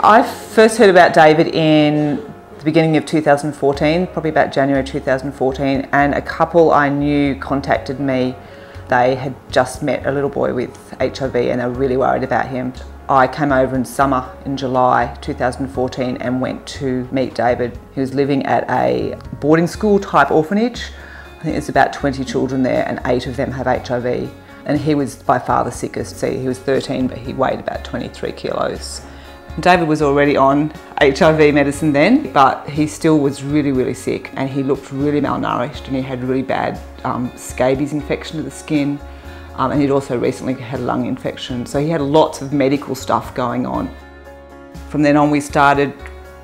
I first heard about David in the beginning of 2014, probably about January 2014, and a couple I knew contacted me. They had just met a little boy with HIV and they were really worried about him. I came over in summer in July 2014 and went to meet David. He was living at a boarding school type orphanage. I think there's about 20 children there and 8 of them have HIV. And he was by far the sickest. See, he was 13 but he weighed about 23 kilos. David was already on HIV medicine then, but he still was really sick and he looked really malnourished and he had really bad scabies infection of the skin. And he'd also recently had a lung infection, so he had lots of medical stuff going on. From then on we started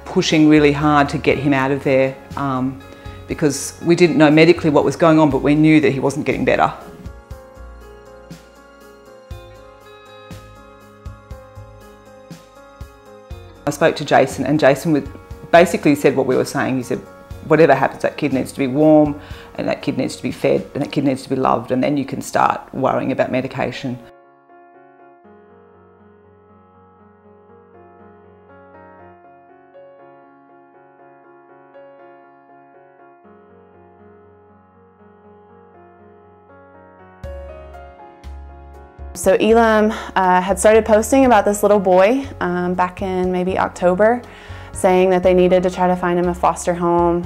pushing really hard to get him out of there because we didn't know medically what was going on, but we knew that he wasn't getting better. I spoke to Jason and Jason basically said what we were saying. He said, whatever happens, that kid needs to be warm and that kid needs to be fed and that kid needs to be loved, and then you can start worrying about medication. So Elam had started posting about this little boy back in maybe October, saying that they needed to try to find him a foster home,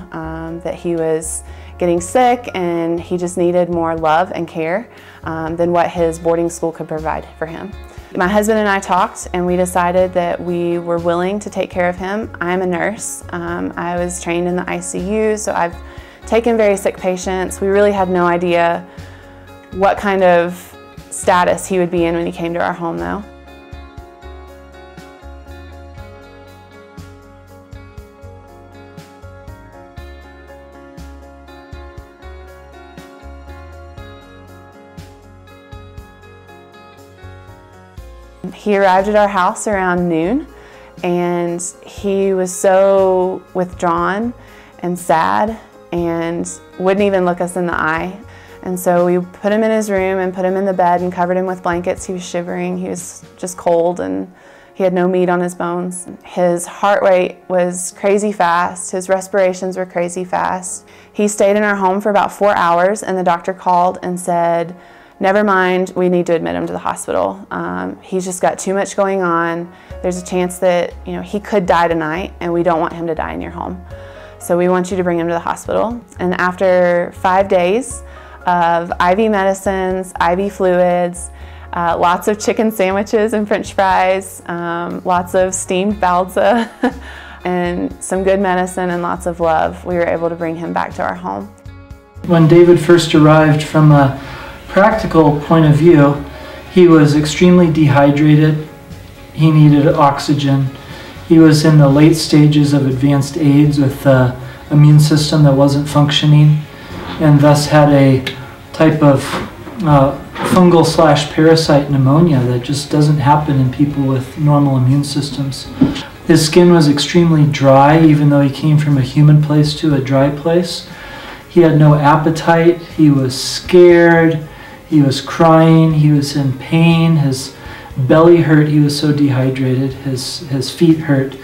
that he was getting sick and he just needed more love and care than what his boarding school could provide for him. My husband and I talked and we decided that we were willing to take care of him. I'm a nurse. I was trained in the ICU, so I've taken very sick patients. We really had no idea what kind of status he would be in when he came to our home though. He arrived at our house around noon and he was so withdrawn and sad and wouldn't even look us in the eye. And so we put him in his room and put him in the bed and covered him with blankets. He was shivering, he was just cold and he had no meat on his bones. His heart rate was crazy fast, his respirations were crazy fast. He stayed in our home for about 4 hours and the doctor called and said, never mind, we need to admit him to the hospital. He's just got too much going on. There's a chance that he could die tonight and we don't want him to die in your home. So we want you to bring him to the hospital. And after 5 days of IV medicines, IV fluids, lots of chicken sandwiches and french fries, lots of steamed balsa, and some good medicine and lots of love, we were able to bring him back to our home. When David first arrived, from a practical point of view, he was extremely dehydrated. He needed oxygen. He was in the late stages of advanced AIDS with the immune system that wasn't functioning, and thus had a type of fungal/parasite pneumonia that just doesn't happen in people with normal immune systems. His skin was extremely dry, even though he came from a humid place to a dry place. He had no appetite, he was scared, he was crying, he was in pain, his belly hurt, he was so dehydrated, his feet hurt,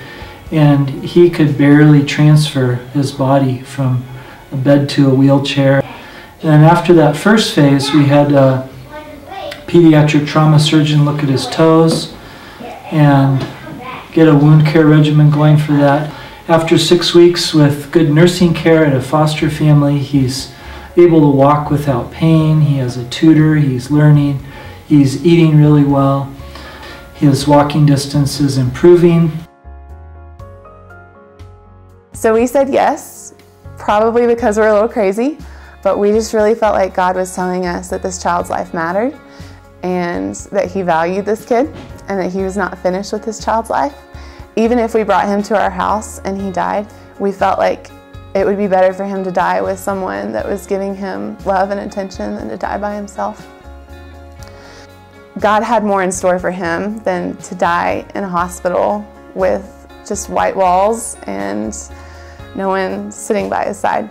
and he could barely transfer his body from a bed to a wheelchair. And after that first phase, we had a pediatric trauma surgeon look at his toes and get a wound care regimen going for that. After 6 weeks with good nursing care at a foster family, he's able to walk without pain, he has a tutor, he's learning, he's eating really well, his walking distance is improving. So we said yes, probably because we're a little crazy, but we just really felt like God was telling us that this child's life mattered and that He valued this kid and that He was not finished with this child's life. Even if we brought him to our house and he died, we felt like it would be better for him to die with someone that was giving him love and attention than to die by himself. God had more in store for him than to die in a hospital with just white walls and no one sitting by his side.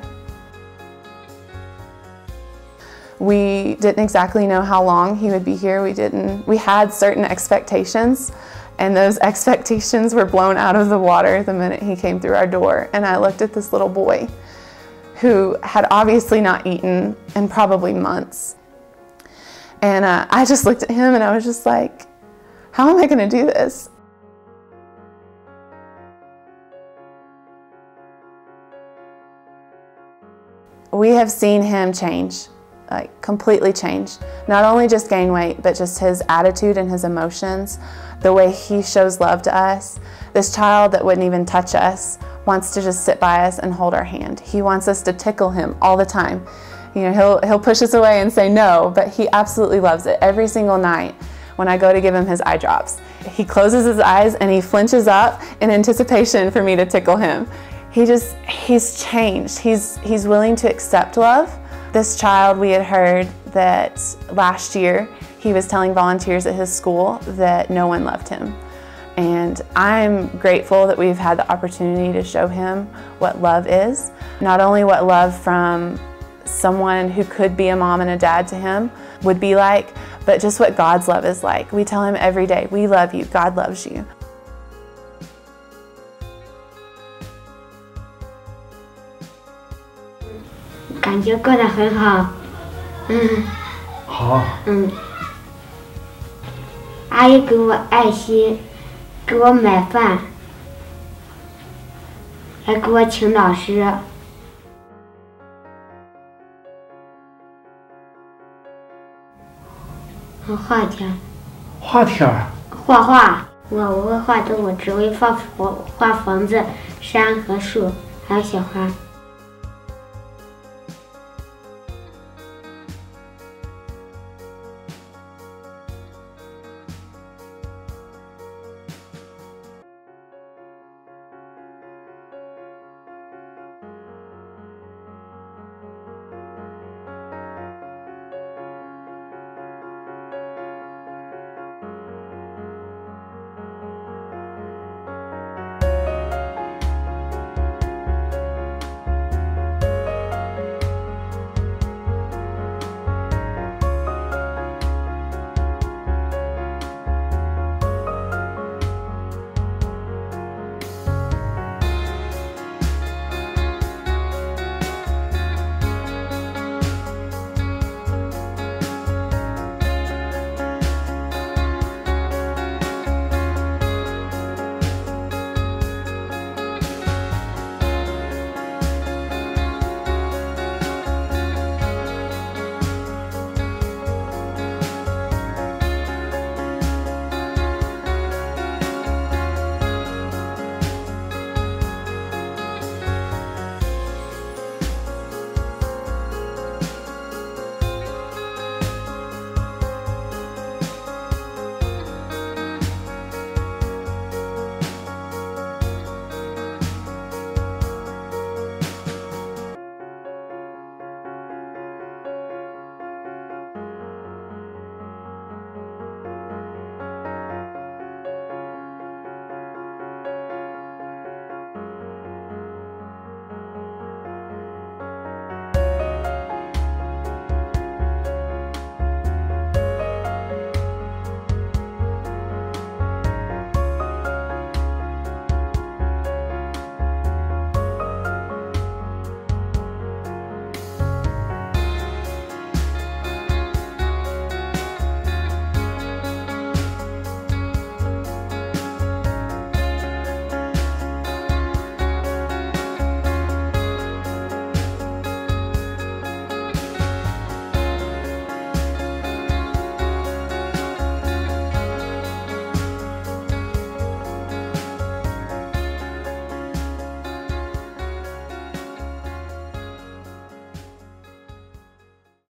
We didn't exactly know how long he would be here. We had certain expectations, And those expectations were blown out of the water the minute he came through our door. And I looked at this little boy who had obviously not eaten in probably months. And I just looked at him and I was just like, how am I going to do this? We have seen him change, like completely change. Not only just gain weight, but just his attitude and his emotions, the way he shows love to us. This child that wouldn't even touch us wants to just sit by us and hold our hand. He wants us to tickle him all the time. You know, he'll push us away and say no, but he absolutely loves it. Every single night when I go to give him his eye drops, he closes his eyes and he flinches up in anticipation for me to tickle him. He's changed. He's willing to accept love. This child, we had heard that last year he was telling volunteers at his school that no one loved him. And I'm grateful that we've had the opportunity to show him what love is. Not only what love from someone who could be a mom and a dad to him would be like, but just what God's love is like. We tell him every day, we love you, God loves you. 感觉过得很好，好，阿姨给我爱心，给我买饭，还给我请老师。画天。画天儿。画画，我会画动物，只会画房子、山和树，还有小花。